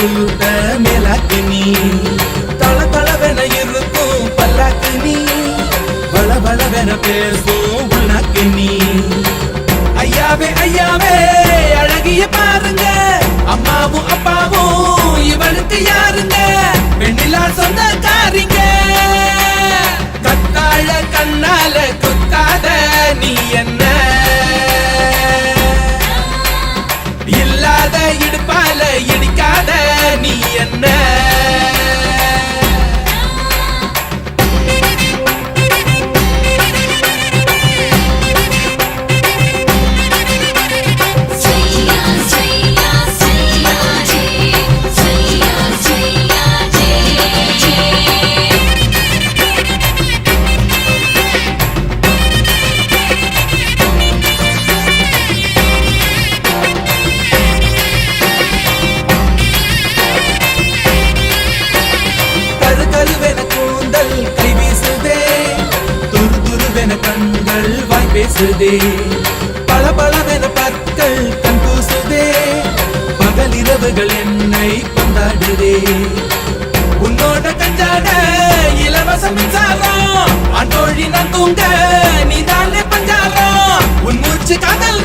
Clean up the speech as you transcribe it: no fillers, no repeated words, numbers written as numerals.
பூத்த மேலாக்கு நீ தள தளவென இருக்கும் பல்லாக்கு நீ பல பலவென பேசும் உனக்கு நீ ஐயாவே ஐயாவே அழகிய பாருங்க அம்மாவும் அப்பாவும் இவளுக்கு யாருங்க வெண்ணிலா சொந்தக்காரிங்க கத்தாழ கண்ணால குத்தாத நீ என்ன இல்லாத இடுப்பால இடிக்காத நீ என்ன பேசுதே பல பலவென பற்கள் கண் கூசுதே பகல் இரவுகள் என்னை கொண்டாடுதே உன்னோட கஞ்சாட இலவச மின்சாரம் அன்றோழி நான் தூங்க நீதானே பஞ்சாரம் உன் மூச்சு காதல்